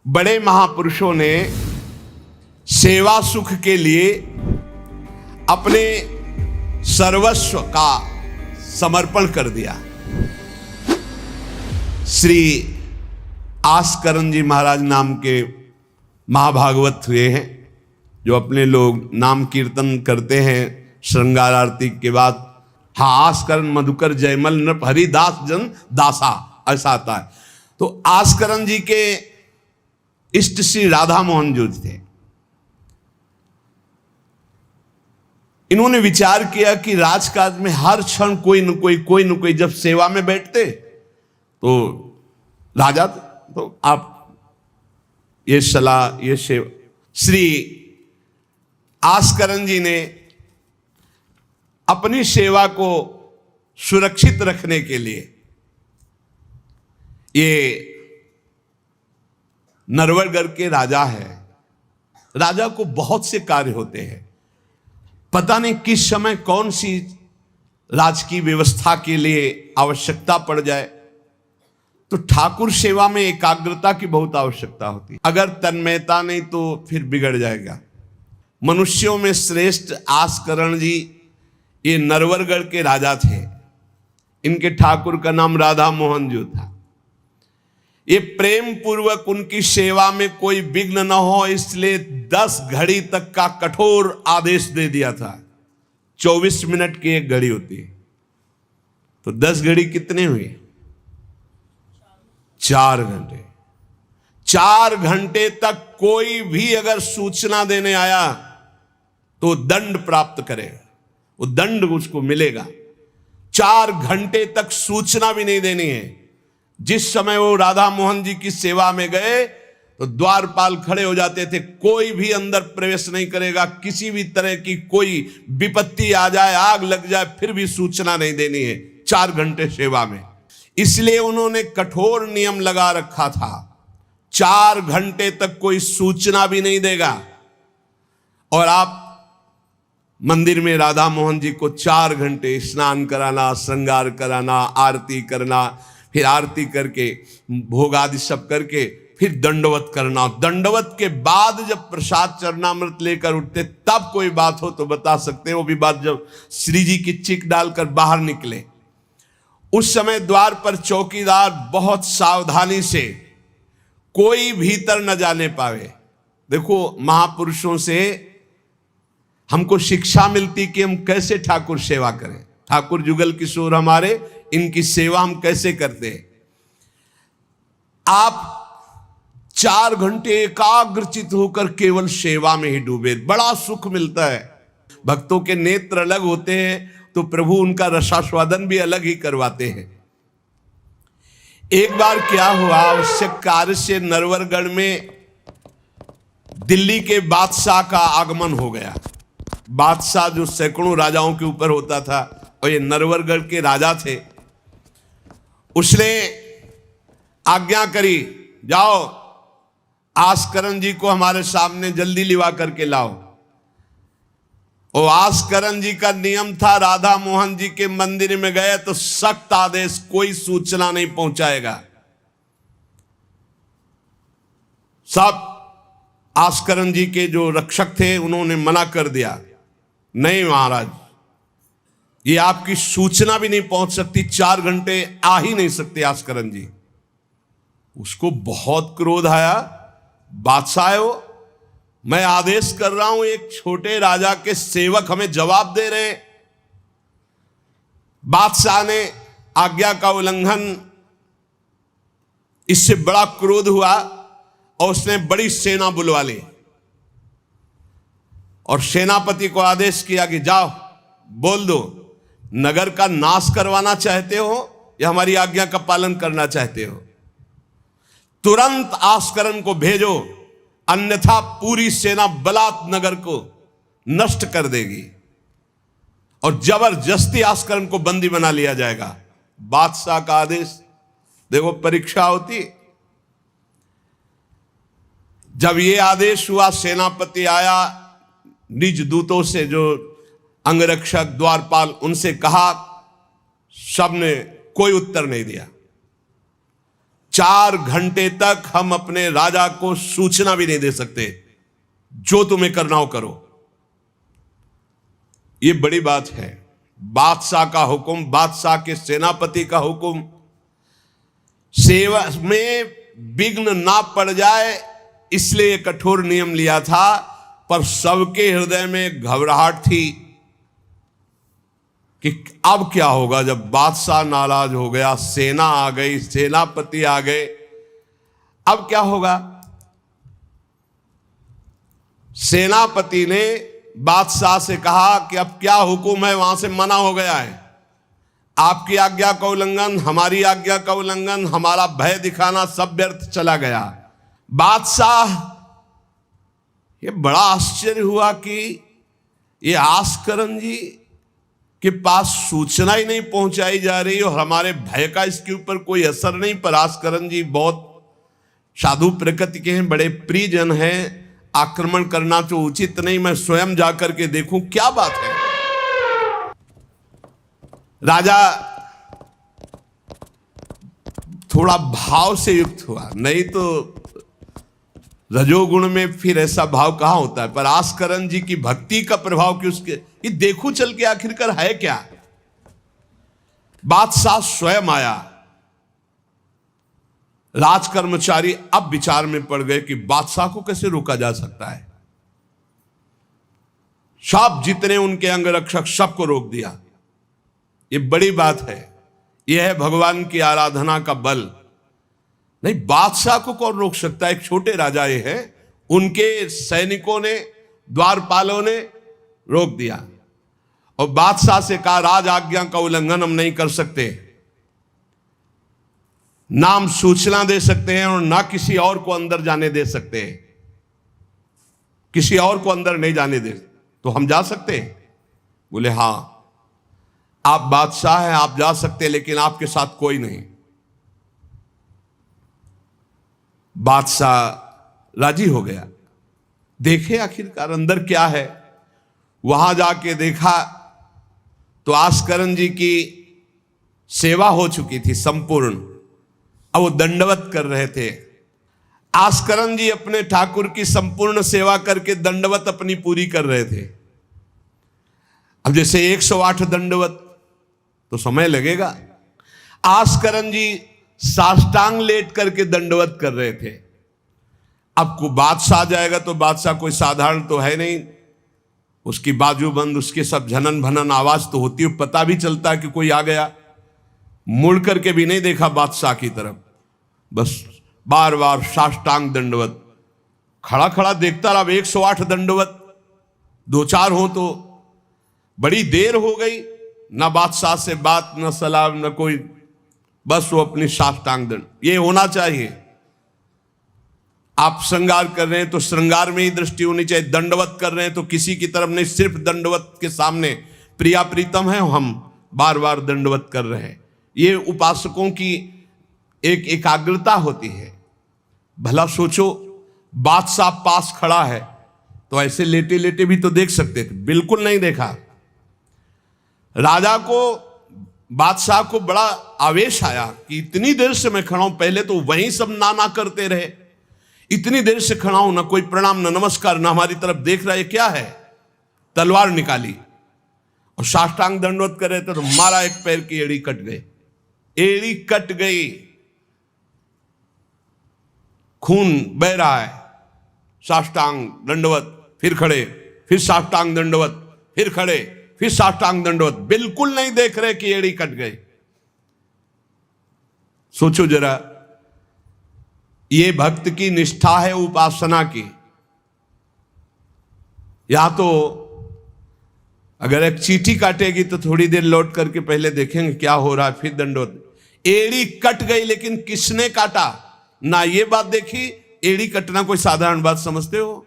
बड़े महापुरुषों ने सेवा सुख के लिए अपने सर्वस्व का समर्पण कर दिया। श्री आस्करण जी महाराज नाम के महाभागवत हुए हैं, जो अपने लोग नाम कीर्तन करते हैं श्रृंगार आरती के बाद। हाँ, आस्करण मधुकर जयमल नृप हरिदास जन दासा, ऐसा आता है। तो आस्करण जी के इष्ट श्री राधा मोहन जी थे। इन्होंने विचार किया कि राजकाज में हर क्षण कोई न कोई जब सेवा में बैठते तो राजा, तो आप ये सलाह, ये सेवा। श्री आस्करण जी ने अपनी सेवा को सुरक्षित रखने के लिए, ये नरवरगढ़ के राजा है, राजा को बहुत से कार्य होते हैं, पता नहीं किस समय कौन सी राजकीय व्यवस्था के लिए आवश्यकता पड़ जाए, तो ठाकुर सेवा में एकाग्रता की बहुत आवश्यकता होती है। अगर तन्मयता नहीं तो फिर बिगड़ जाएगा। मनुष्यों में श्रेष्ठ आस्करण जी ये नरवरगढ़ के राजा थे। इनके ठाकुर का नाम राधा मोहन जी था। ये प्रेम पूर्वक उनकी सेवा में कोई विघ्न न हो, इसलिए 10 घड़ी तक का कठोर आदेश दे दिया था। 24 मिनट की एक घड़ी होती है, तो 10 घड़ी कितने हुए? 4 घंटे। 4 घंटे तक कोई भी अगर सूचना देने आया तो दंड प्राप्त करेगा, वो दंड उसको मिलेगा। 4 घंटे तक सूचना भी नहीं देनी है। जिस समय वो राधा मोहन जी की सेवा में गए तो द्वारपाल खड़े हो जाते थे, कोई भी अंदर प्रवेश नहीं करेगा। किसी भी तरह की कोई विपत्ति आ जाए, आग लग जाए, फिर भी सूचना नहीं देनी है 4 घंटे सेवा में। इसलिए उन्होंने कठोर नियम लगा रखा था, 4 घंटे तक कोई सूचना भी नहीं देगा। और आप मंदिर में राधा मोहन जी को 4 घंटे स्नान कराना, श्रृंगार कराना, आरती करना, फिर आरती करके भोग आदि सब करके फिर दंडवत करना। दंडवत के बाद जब प्रसाद चरणामृत लेकर उठते तब कोई बात हो तो बता सकते हैं। वो भी बात जब श्री जी की चिक डालकर बाहर निकले, उस समय द्वार पर चौकीदार बहुत सावधानी से कोई भीतर न जाने पावे। देखो, महापुरुषों से हमको शिक्षा मिलती कि हम कैसे ठाकुर सेवा करें। ठाकुर जुगल किशोर हमारे, इनकी सेवा हम कैसे करते हैं। आप 4 घंटे एकाग्रचित होकर केवल सेवा में ही डूबे, बड़ा सुख मिलता है। भक्तों के नेत्र अलग होते हैं तो प्रभु उनका रसास्वादन भी अलग ही करवाते हैं। एक बार क्या हुआ, आवश्यक कार्य से नरवरगढ़ में दिल्ली के बादशाह का आगमन हो गया। बादशाह जो सैकड़ों राजाओं के ऊपर होता था, और ये नरवरगढ़ के राजा थे। उसने आज्ञा करी, जाओ आस्करण जी को हमारे सामने जल्दी लिवा करके लाओ। और आस्करण जी का नियम था, राधा मोहन जी के मंदिर में गए तो सख्त आदेश, कोई सूचना नहीं पहुंचाएगा। सब आस्करण जी के जो रक्षक थे उन्होंने मना कर दिया, नहीं महाराज, ये आपकी सूचना भी नहीं पहुंच सकती, 4 घंटे आ ही नहीं सकते आस्करण जी। उसको बहुत क्रोध आया। बादशाह हो, मैं आदेश कर रहा हूं, एक छोटे राजा के सेवक हमें जवाब दे रहे। बादशाह ने आज्ञा का उल्लंघन, इससे बड़ा क्रोध हुआ और उसने बड़ी सेना बुलवा ली और सेनापति को आदेश किया कि जाओ बोल दो, नगर का नाश करवाना चाहते हो या हमारी आज्ञा का पालन करना चाहते हो। तुरंत आस्करण को भेजो, अन्यथा पूरी सेना बलात् नगर को नष्ट कर देगी और जबरदस्ती आस्करण को बंदी बना लिया जाएगा। बादशाह का आदेश, देखो परीक्षा होती। जब ये आदेश हुआ, सेनापति आया, निज दूतों से, जो अंगरक्षक द्वारपाल, उनसे कहा, सबने कोई उत्तर नहीं दिया। 4 घंटे तक हम अपने राजा को सूचना भी नहीं दे सकते, जो तुम्हें करना हो करो। ये बड़ी बात है। बादशाह का हुक्म, बादशाह के सेनापति का हुक्म, सेवा में विघ्न ना पड़ जाए इसलिए कठोर नियम लिया था। पर सबके हृदय में घबराहट थी कि अब क्या होगा जब बादशाह नाराज हो गया, सेना आ गई, सेनापति आ गए, अब क्या होगा। सेनापति ने बादशाह से कहा कि अब क्या हुक्म है, वहां से मना हो गया है, आपकी आज्ञा का उल्लंघन, हमारी आज्ञा का उल्लंघन, हमारा भय दिखाना सब व्यर्थ चला गया। बादशाह ये बड़ा आश्चर्य हुआ कि ये आस्करन जी के पास सूचना ही नहीं पहुंचाई जा रही और हमारे भय का इसके ऊपर कोई असर नहीं। पर आस्करन जी बहुत साधु प्रकृति के हैं, बड़े प्रियजन हैं, आक्रमण करना तो उचित नहीं, मैं स्वयं जाकर के देखूं क्या बात है। राजा थोड़ा भाव से युक्त हुआ, नहीं तो रजोगुण में फिर ऐसा भाव कहां होता है। पर आस्करन जी की भक्ति का प्रभाव कि उसके ये देखूं चल के आखिरकार है क्या। बादशाह स्वयं आया। राज कर्मचारी अब विचार में पड़ गए कि बादशाह को कैसे रोका जा सकता है। सब जितने उनके अंगरक्षक सबको रोक दिया। ये बड़ी बात है, यह है भगवान की आराधना का बल। नहीं, बादशाह को कौन रोक सकता है। एक छोटे राजा ये है, उनके सैनिकों ने, द्वारपालों ने रोक दिया और बादशाह से कहा राज आज्ञा का उल्लंघन हम नहीं कर सकते, ना हम सूचना दे सकते हैं और ना किसी और को अंदर जाने दे सकते हैं। किसी और को अंदर नहीं जाने दे तो हम जा सकते हैं। बोले हां, आप बादशाह हैं, आप जा सकते हैं, लेकिन आपके साथ कोई नहीं। बादशाह राजी हो गया। देखे आखिरकार अंदर क्या है। वहां जाके देखा तो आस्करन जी की सेवा हो चुकी थी संपूर्ण। अब वो दंडवत कर रहे थे। आस्करन जी अपने ठाकुर की संपूर्ण सेवा करके दंडवत अपनी पूरी कर रहे थे। अब जैसे 108 दंडवत तो समय लगेगा। आस्करन जी साष्टांग लेट करके दंडवत कर रहे थे। अब को बादशाह जाएगा तो बादशाह कोई साधारण तो है नहीं, उसकी बाजूबंद, उसके सब झनन भनन आवाज तो होती है, पता भी चलता है कि कोई आ गया। मुड़ करके भी नहीं देखा बादशाह की तरफ, बस बार बार साष्टांग दंडवत, खड़ा खड़ा देखता रहा। 108 दंडवत 2-4 हो तो बड़ी देर हो गई, ना बादशाह से बात, ना सलाम, ना कोई, बस वो अपनी साष्टांग दंड। ये होना चाहिए। आप श्रृंगार कर रहे हैं तो श्रृंगार में ही दृष्टि होनी चाहिए। दंडवत कर रहे हैं तो किसी की तरफ नहीं, सिर्फ दंडवत के सामने प्रिया प्रीतम है, हम बार बार दंडवत कर रहे हैं। ये उपासकों की एक एकाग्रता होती है। भला सोचो, बादशाह पास खड़ा है तो ऐसे लेटे लेटे भी तो देख सकते थे, बिल्कुल नहीं देखा। राजा को, बादशाह को बड़ा आवेश आया कि इतनी देर से मैं खड़ा हूं, पहले तो वहीं सब नाना करते रहे, इतनी देर से खड़ा हूं, ना कोई प्रणाम, ना नमस्कार, ना हमारी तरफ देख रहा है, क्या है। तलवार निकाली और साष्टांग दंडवत कर रहे थे तो मारा, एक पैर की एड़ी कट गई, एड़ी कट गई, खून बह रहा है। साष्टांग दंडवत, फिर खड़े, फिर साष्टांग दंडवत, फिर खड़े, फिर साष्टांग दंडवत, बिल्कुल नहीं देख रहे कि एड़ी कट गई। सोचो जरा, ये भक्त की निष्ठा है उपासना की। या तो अगर एक चींटी काटेगी तो थोड़ी देर लौट करके पहले देखेंगे क्या हो रहा है, फिर दंडवत। एड़ी कट गई, लेकिन किसने काटा, ना ये बात देखी। एड़ी कटना कोई साधारण बात समझते हो?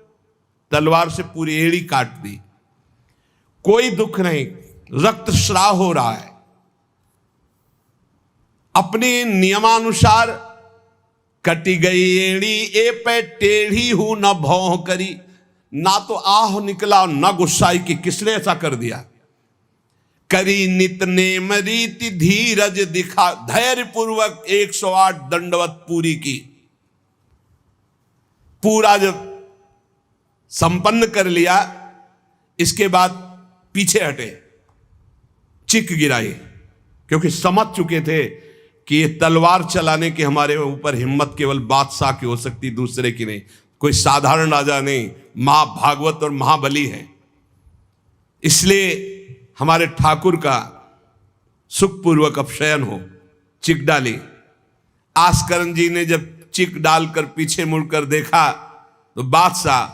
तलवार से पूरी एड़ी काट दी, कोई दुख नहीं, रक्तस्राव हो रहा है। अपने नियमानुसार कटी गई एड़ी, ए पे टेढ़ी हूं न भौं करी। ना तो आह निकला, ना गुस्साई कि किसने ऐसा कर दिया। करी नित नेम रीति धीरज दिखा, धैर्य पूर्वक 108 दंडवत पूरी की। पूरा जब संपन्न कर लिया, इसके बाद पीछे हटे, चिक गिराई, क्योंकि समझ चुके थे कि ये तलवार चलाने की हमारे ऊपर हिम्मत केवल बादशाह की हो सकती, दूसरे की नहीं। कोई साधारण राजा नहीं, महाभागवत और महाबली है। इसलिए हमारे ठाकुर का सुखपूर्वक अपशयन हो। चिक डाली। आस्करण जी ने जब चिक डालकर पीछे मुड़कर देखा तो बादशाह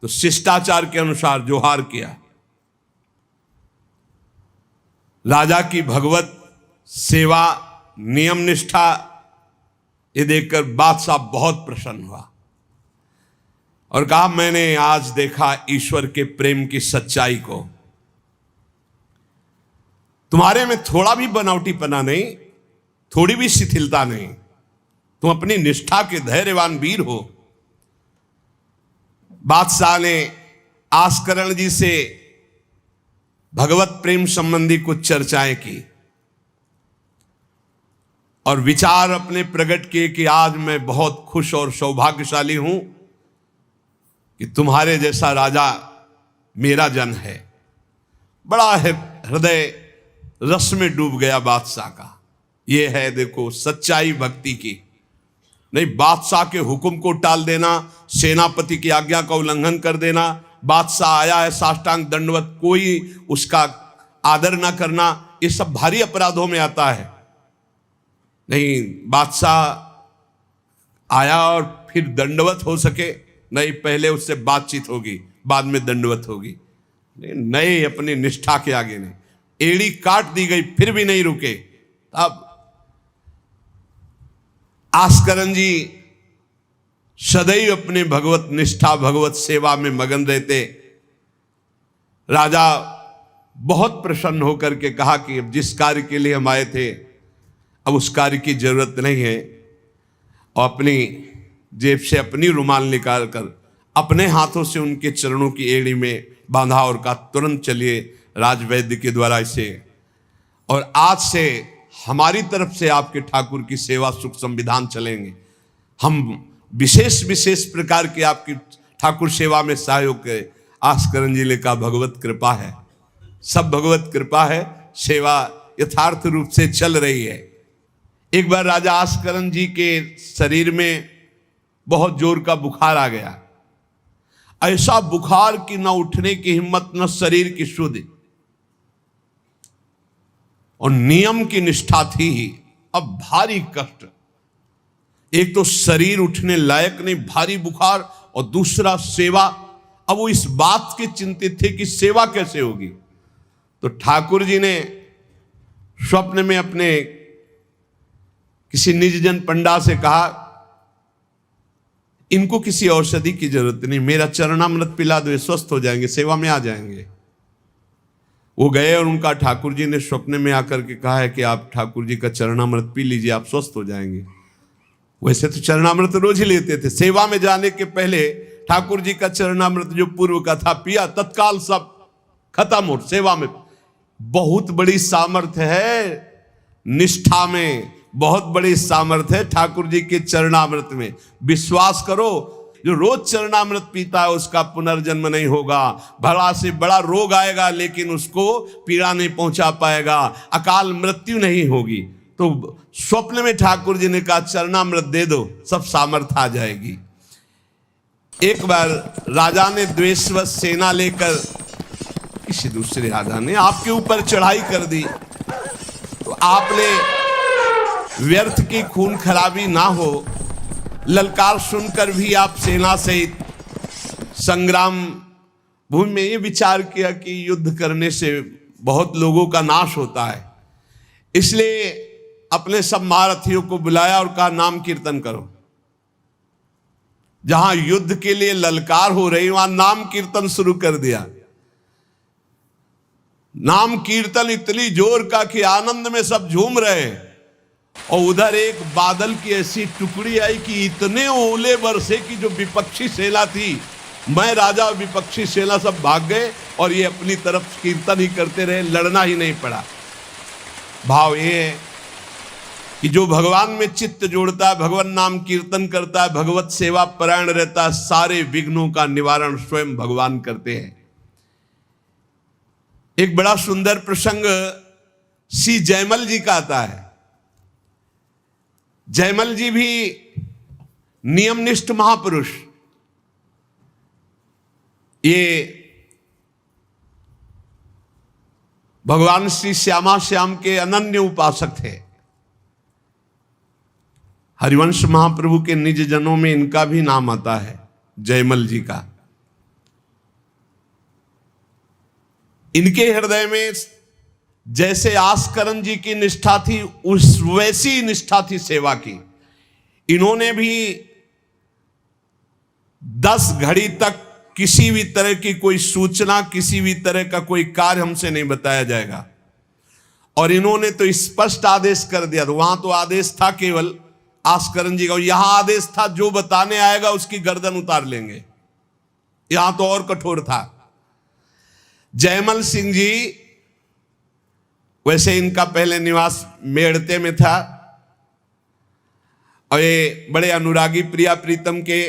तो शिष्टाचार के अनुसार जोहार किया। राजा की भगवत सेवा, नियम निष्ठा, ये देखकर बादशाह बहुत प्रसन्न हुआ और कहा, मैंने आज देखा ईश्वर के प्रेम की सच्चाई को। तुम्हारे में थोड़ा भी बनावटीपना नहीं, थोड़ी भी शिथिलता नहीं, तुम अपनी निष्ठा के धैर्यवान वीर हो। बादशाह ने आस्करण जी से भगवत प्रेम संबंधी कुछ चर्चाएं की और विचार अपने प्रकट किए कि आज मैं बहुत खुश और सौभाग्यशाली हूं कि तुम्हारे जैसा राजा मेरा जन है। बड़ा हृदय रस में डूब गया बादशाह का। यह है देखो सच्चाई भक्ति की। नहीं बादशाह के हुक्म को टाल देना, सेनापति की आज्ञा का उल्लंघन कर देना, बादशाह आया है साष्टांग दंडवत, कोई उसका आदर ना करना, ये सब भारी अपराधों में आता है। नहीं, बादशाह आया और फिर दंडवत हो सके, नहीं, पहले उससे बातचीत होगी, बाद में दंडवत होगी। नहीं, अपनी निष्ठा के आगे नहीं। एड़ी काट दी गई फिर भी नहीं रुके। अब आस्करण जी सदैव अपने भगवत निष्ठा, भगवत सेवा में मगन रहते। राजा बहुत प्रसन्न होकर के कहा कि अब जिस कार्य के लिए हम आए थे, अब उस कार्य की जरूरत नहीं है। और अपनी जेब से अपनी रुमाल निकाल कर अपने हाथों से उनके चरणों की एड़ी में बांधा और कहा, तुरंत चलिए राजवैद्य के द्वारा इसे, और आज से हमारी तरफ से आपके ठाकुर की सेवा सुख संविधान चलेंगे। हम विशेष प्रकार की आपकी ठाकुर सेवा में सहयोग करें। आस्करण जी ने कहा, भगवत कृपा है, सब भगवत कृपा है, सेवा यथार्थ रूप से चल रही है। एक बार राजा आस्करण जी के शरीर में बहुत जोर का बुखार आ गया। ऐसा बुखार कि न उठने की हिम्मत, न शरीर की शुद्धि, और नियम की निष्ठा थी ही। अब भारी कष्ट, एक तो शरीर उठने लायक नहीं, भारी बुखार, और दूसरा सेवा। अब वो इस बात के चिंतित थे कि सेवा कैसे होगी। तो ठाकुर जी ने स्वप्न में अपने किसी निजजन पंडा से कहा, इनको किसी औषधि की जरूरत नहीं, मेरा चरणामृत पिला दो, ये स्वस्थ हो जाएंगे, सेवा में आ जाएंगे। वो गए और उनका ठाकुर जी ने स्वप्न में आकर के कहा है कि आप ठाकुर जी का चरणामृत पी लीजिए, आप स्वस्थ हो जाएंगे। वैसे तो चरणामृत रोज ही लेते थे। सेवा में जाने के पहले ठाकुर जी का चरणामृत जो पूर्व का था पिया, तत्काल सब खत्म हो। सेवा में बहुत बड़ी सामर्थ्य है, निष्ठा में बहुत बड़ी सामर्थ्य है ठाकुर जी के चरणामृत में। विश्वास करो, जो रोज चरणामृत पीता है उसका पुनर्जन्म नहीं होगा। बड़ा से बड़ा रोग आएगा लेकिन उसको पीड़ा नहीं पहुंचा पाएगा, अकाल मृत्यु नहीं होगी। तो स्वप्न में ठाकुर जी ने कहा, चरणामृत दे दो, सब सामर्थ्य आ जाएगी। एक बार राजा ने द्वेषवश सेना लेकर, किसी दूसरे राजा ने आपके ऊपर चढ़ाई कर दी, तो आपने व्यर्थ की खून खराबी ना हो, ललकार सुनकर भी आप सेना सहित संग्राम भूमि में ये विचार किया कि युद्ध करने से बहुत लोगों का नाश होता है। इसलिए अपने सब महारथियों को बुलाया और कहा, नाम कीर्तन करो। जहां युद्ध के लिए ललकार हो रही वहां नाम कीर्तन शुरू कर दिया। नाम कीर्तन इतनी जोर का कि आनंद में सब झूम रहे, और उधर एक बादल की ऐसी टुकड़ी आई कि इतने ओले बरसे कि जो विपक्षी सेना थी, मैं राजा और विपक्षी सेना सब भाग गए। और ये अपनी तरफ कीर्तन ही करते रहे, लड़ना ही नहीं पड़ा। भाव ये है कि जो भगवान में चित्त जोड़ता है, भगवान नाम कीर्तन करता है, भगवत सेवा परायण रहता है, सारे विघ्नों का निवारण स्वयं भगवान करते हैं। एक बड़ा सुंदर प्रसंग श्री जयमल जी का आता है। जयमल जी भी नियमनिष्ठ महापुरुष, ये भगवान श्री श्यामा श्याम के अनन्य उपासक थे। हरिवंश महाप्रभु के निज जनों में इनका भी नाम आता है, जयमल जी का। इनके हृदय में जैसे आस्करण जी की निष्ठा थी, उस वैसी निष्ठा थी सेवा की। इन्होंने भी 10 घड़ी तक किसी भी तरह की कोई सूचना, किसी भी तरह का कोई कार्य हमसे नहीं बताया जाएगा। और इन्होंने तो स्पष्ट आदेश कर दिया। तो वहां तो आदेश था केवल आस्करण जी का, यहां आदेश था जो बताने आएगा उसकी गर्दन उतार लेंगे। यहां तो और कठोर था। जयमल सिंह जी, वैसे इनका पहले निवास मेड़ते में था और ये बड़े अनुरागी प्रिया प्रीतम के,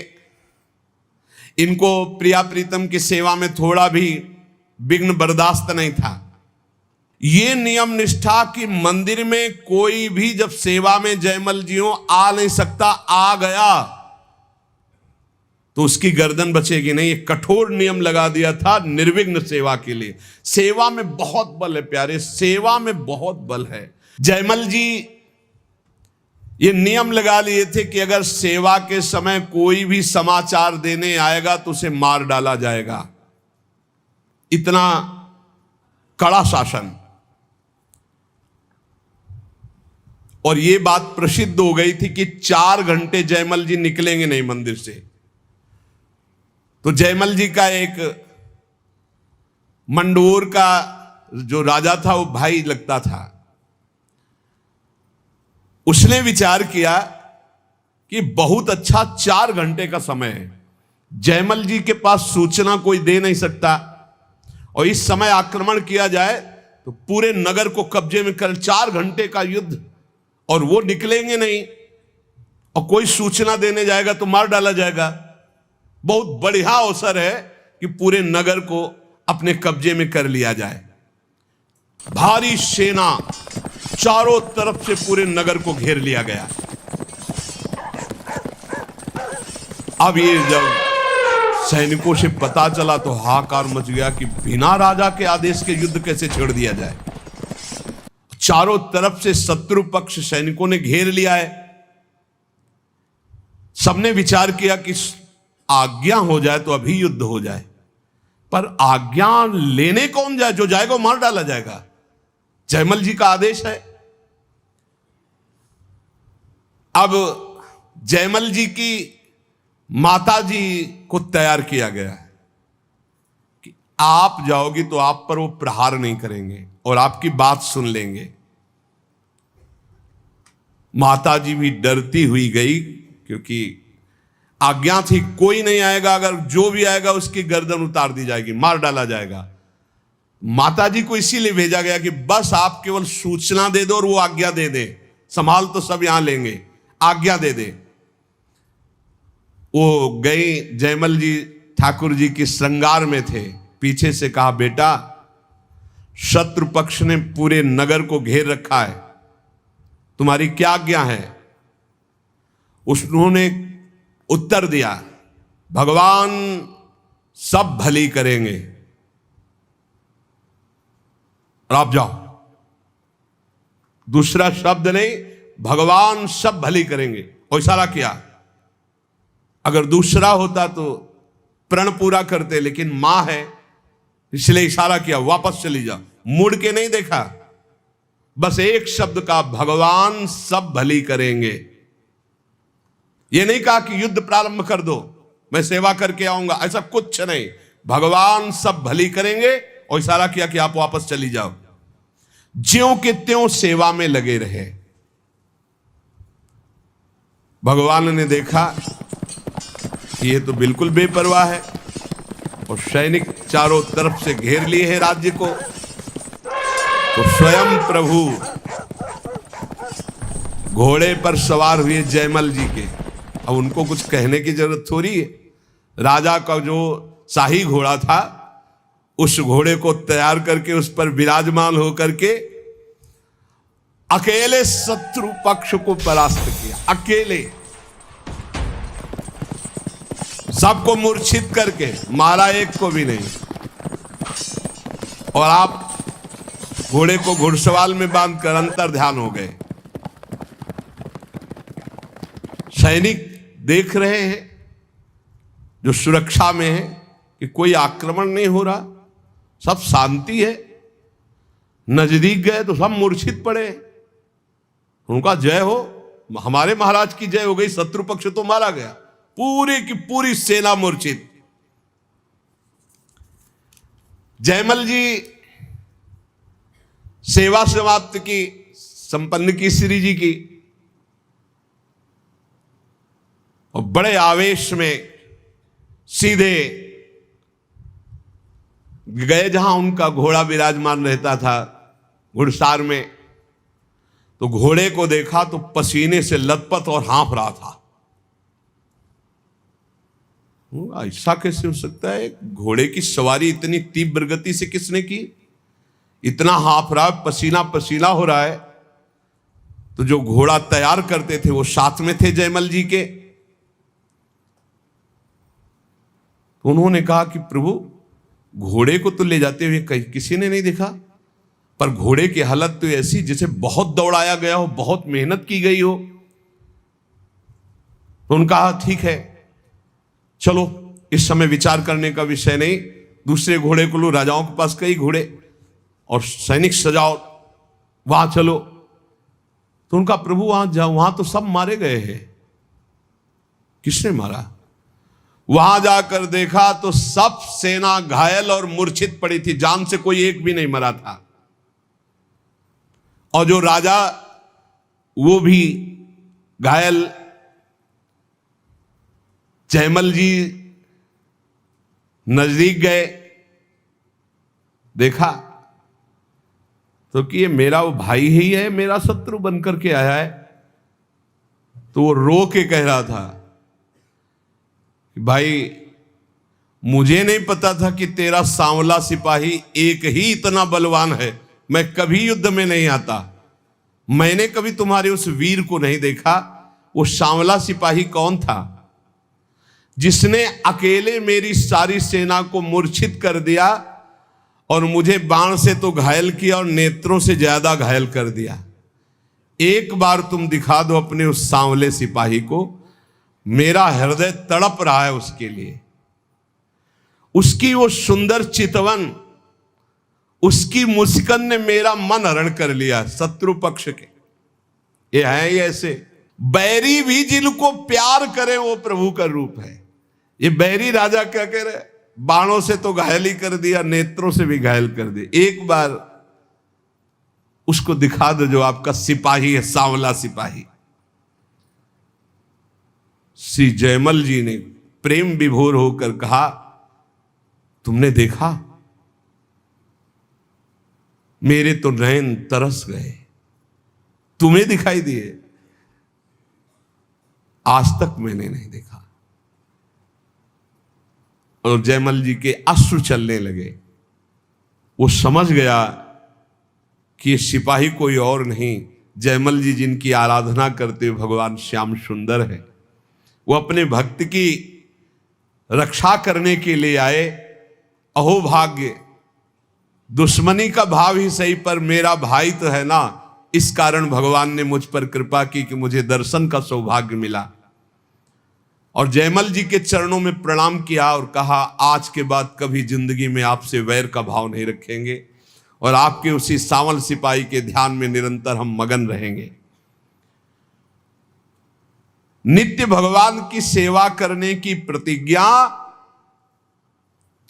इनको प्रिया प्रीतम की सेवा में थोड़ा भी विघ्न बर्दाश्त नहीं था। ये नियम निष्ठा कि मंदिर में कोई भी जब सेवा में जयमल जी हो आ नहीं सकता, आ गया तो उसकी गर्दन बचेगी नहीं। एक कठोर नियम लगा दिया था निर्विघ्न सेवा के लिए। सेवा में बहुत बल है प्यारे, सेवा में बहुत बल है। जयमल जी ये नियम लगा लिए थे कि अगर सेवा के समय कोई भी समाचार देने आएगा तो उसे मार डाला जाएगा। इतना कड़ा शासन। और ये बात प्रसिद्ध हो गई थी कि 4 घंटे जयमल जी निकलेंगे नहीं मंदिर से। तो जयमल जी का एक मंडोर का जो राजा था, वो भाई लगता था, उसने विचार किया कि बहुत अच्छा 4 घंटे का समय है, जयमल जी के पास सूचना कोई दे नहीं सकता, और इस समय आक्रमण किया जाए तो पूरे नगर को कब्जे में कर 4 घंटे का युद्ध, और वो निकलेंगे नहीं और कोई सूचना देने जाएगा तो मार डाला जाएगा। बहुत बढ़िया अवसर है कि पूरे नगर को अपने कब्जे में कर लिया जाए। भारी सेना चारों तरफ से पूरे नगर को घेर लिया गया। अब ये जब सैनिकों से पता चला तो हाहाकार मच गया कि बिना राजा के आदेश के युद्ध कैसे छेड़ दिया जाए। चारों तरफ से शत्रु पक्ष सैनिकों ने घेर लिया है। सबने विचार किया कि आज्ञा हो जाए तो अभी युद्ध हो जाए, पर आज्ञा लेने कौन जाए? जो जाएगा वो मार डाला जाएगा। जयमल जी का आदेश है। अब जयमल जी की माता जी को तैयार किया गया है कि आप जाओगी तो आप पर वो प्रहार नहीं करेंगे और आपकी बात सुन लेंगे। माता जी भी डरती हुई गई, क्योंकि आज्ञा थी कोई नहीं आएगा, अगर जो भी आएगा उसकी गर्दन उतार दी जाएगी, मार डाला जाएगा। माता जी को इसीलिए भेजा गया कि बस आप केवल सूचना दे दो और वो आज्ञा दे दे, संभाल तो सब यहां लेंगे, आज्ञा दे दे। वो गई, जयमल जी ठाकुर जी की श्रृंगार में थे, पीछे से कहा, बेटा शत्रु पक्ष ने पूरे नगर को घेर रखा है, तुम्हारी क्या आज्ञा है? उन्होंने उत्तर दिया, भगवान सब भली करेंगे और आप जाओ। दूसरा शब्द नहीं, भगवान सब भली करेंगे, और इशारा किया। अगर दूसरा होता तो प्रण पूरा करते, लेकिन मां है इसलिए इशारा किया, वापस चली जाओ। मुड़ के नहीं देखा, बस एक शब्द का, भगवान सब भली करेंगे। यह नहीं कहा कि युद्ध प्रारंभ कर दो, मैं सेवा करके आऊंगा, ऐसा कुछ नहीं। भगवान सब भली करेंगे और इशारा किया कि आप वापस चली जाओ। ज्यों के त्यों सेवा में लगे रहे। भगवान ने देखा कि ये तो बिल्कुल बेपरवाह है, और सैनिक चारों तरफ से घेर लिए हैं राज्य को। तो स्वयं प्रभु घोड़े पर सवार हुए जयमल जी के। अब उनको कुछ कहने की जरूरत थोड़ी है। राजा का जो शाही घोड़ा था, उस घोड़े को तैयार करके उस पर विराजमान होकर के अकेले शत्रु पक्ष को परास्त किया। अकेले सबको मूर्छित करके मारा, एक को भी नहीं। और आप घोड़े को घुड़सवार में बांधकर अंतर ध्यान हो गए। सैनिक देख रहे हैं जो सुरक्षा में है कि कोई आक्रमण नहीं हो रहा, सब शांति है। नजदीक गए तो सब मूर्छित पड़े। उनका जय हो, हमारे महाराज की जय हो गई, शत्रु पक्ष तो मारा गया। पूरी की पूरी सेना मूर्छित। जयमल जी सेवा समाप्त की, संपन्न की श्री जी की, और बड़े आवेश में सीधे गए जहां उनका घोड़ा विराजमान रहता था घुड़सार में। तो घोड़े को देखा तो पसीने से लथपथ और हाँफ रहा था। ऐसा कैसे हो सकता है? घोड़े की सवारी इतनी तीव्र गति से किसने की? इतना हाँफ रहा है, पसीना पसीना हो रहा है। तो जो घोड़ा तैयार करते थे वो साथ में थे जयमल जी के। तो उन्होंने कहा कि प्रभु, घोड़े को तो ले जाते हुए कहीं किसी ने नहीं देखा, पर घोड़े की हालत तो ऐसी जैसे बहुत दौड़ाया गया हो, बहुत मेहनत की गई हो। तो उन्होंने कहा ठीक है, चलो, इस समय विचार करने का विषय नहीं, दूसरे घोड़े को लो। राजाओं के पास कई घोड़े और सैनिक सजाओ, वहां चलो। तो उनका प्रभु वहां जाओ, वहां तो सब मारे गए हैं। किसने मारा? वहां जाकर देखा तो सब सेना घायल और मूर्छित पड़ी थी, जान से कोई एक भी नहीं मरा था। और जो राजा, वो भी घायल। जयमल जी नजदीक गए, देखा तो कि ये मेरा वो भाई ही है, मेरा शत्रु बनकर के आया है। तो वो रो के कह रहा था कि भाई, मुझे नहीं पता था कि तेरा सांवला सिपाही एक ही इतना बलवान है। मैं कभी युद्ध में नहीं आता, मैंने कभी तुम्हारे उस वीर को नहीं देखा। वो सांवला सिपाही कौन था जिसने अकेले मेरी सारी सेना को मूर्छित कर दिया और मुझे बाण से तो घायल किया और नेत्रों से ज्यादा घायल कर दिया? एक बार तुम दिखा दो अपने उस सांवले सिपाही को, मेरा हृदय तड़प रहा है उसके लिए। उसकी वो सुंदर चितवन, उसकी मुस्कान ने मेरा मन हरण कर लिया। शत्रु पक्ष के ये है ही ऐसे। बैरी भी जिनको प्यार करे वो प्रभु का रूप है। ये बैरी राजा क्या कह रहे? बाणों से तो घायल ही कर दिया, नेत्रों से भी घायल कर दिया। एक बार उसको दिखा दो जो आपका सिपाही है, सांवला सिपाही। श्री जयमल जी ने प्रेम विभोर होकर कहा, तुमने देखा? मेरे तो नयन तरस गए, तुम्हें दिखाई दिए? आज तक मैंने नहीं देखा। और जयमल जी के अश्रु चलने लगे। वो समझ गया कि ये सिपाही कोई और नहीं, जयमल जी जिनकी आराधना करते हुए भगवान श्याम सुंदर है। वो अपने भक्त की रक्षा करने के लिए आए। अहो भाग्य, दुश्मनी का भाव ही सही, पर मेरा भाई तो है ना, इस कारण भगवान ने मुझ पर कृपा की कि मुझे दर्शन का सौभाग्य मिला। और जयमल जी के चरणों में प्रणाम किया और कहा, आज के बाद कभी जिंदगी में आपसे वैर का भाव नहीं रखेंगे और आपके उसी सांवल सिपाही के ध्यान में निरंतर हम मगन रहेंगे। नित्य भगवान की सेवा करने की प्रतिज्ञा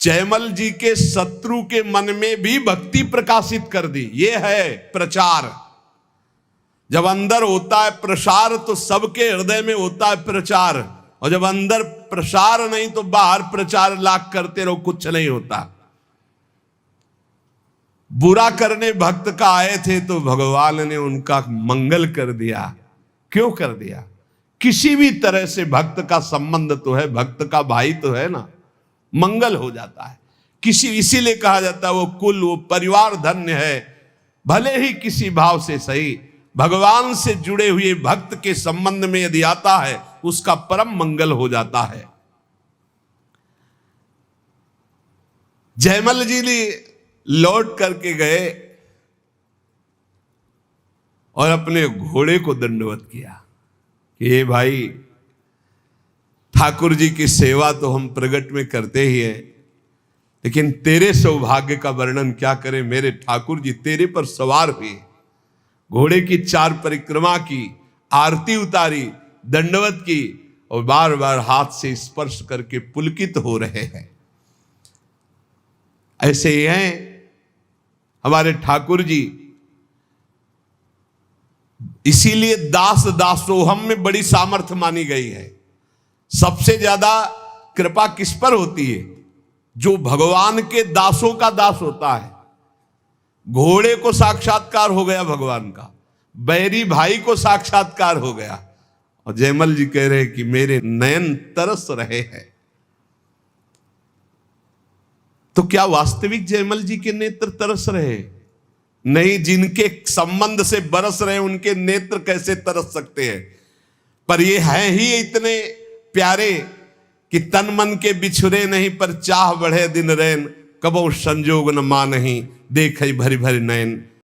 जयमल जी के शत्रु के मन में भी भक्ति प्रकाशित कर दी। यह है प्रचार। जब अंदर होता है प्रसार तो सबके हृदय में होता है प्रचार। और जब अंदर प्रसार नहीं तो बाहर प्रचार लाख करते रहो, कुछ नहीं होता। बुरा करने भक्त का आए थे तो भगवान ने उनका मंगल कर दिया। क्यों कर दिया? किसी भी तरह से भक्त का संबंध तो है, भक्त का भाई तो है ना, मंगल हो जाता है। इसीलिए कहा जाता है वो कुल, वो परिवार धन्य है। भले ही किसी भाव से सही, भगवान से जुड़े हुए भक्त के संबंध में यदि आता है उसका परम मंगल हो जाता है। जयमल जी ने लौट करके गए और अपने घोड़े को दंडवत किया कि ये भाई, ठाकुर जी की सेवा तो हम प्रगट में करते ही हैं, लेकिन तेरे सौभाग्य का वर्णन क्या करें। मेरे ठाकुर जी तेरे पर सवार हुए, घोड़े की 4 परिक्रमा की, आरती उतारी, दंडवत की और बार बार हाथ से स्पर्श करके पुलकित हो रहे हैं। ऐसे ही हैं हमारे ठाकुर जी। इसीलिए दास दासोहम में बड़ी सामर्थ्य मानी गई है। सबसे ज्यादा कृपा किस पर होती है? जो भगवान के दासों का दास होता है। घोड़े को साक्षात्कार हो गया भगवान का, बैरी भाई को साक्षात्कार हो गया, और जयमल जी कह रहे हैं कि मेरे नयन तरस रहे हैं। तो क्या वास्तविक जयमल जी के नेत्र तरस रहे? नहीं, जिनके संबंध से बरस रहे उनके नेत्र कैसे तरस सकते हैं? पर ये हैं ही इतने प्यारे कि तन मन के बिछुरे नहीं, पर चाह बढ़े दिन रैन, कबो संजोग न मानही, देख भरी भरी नयन।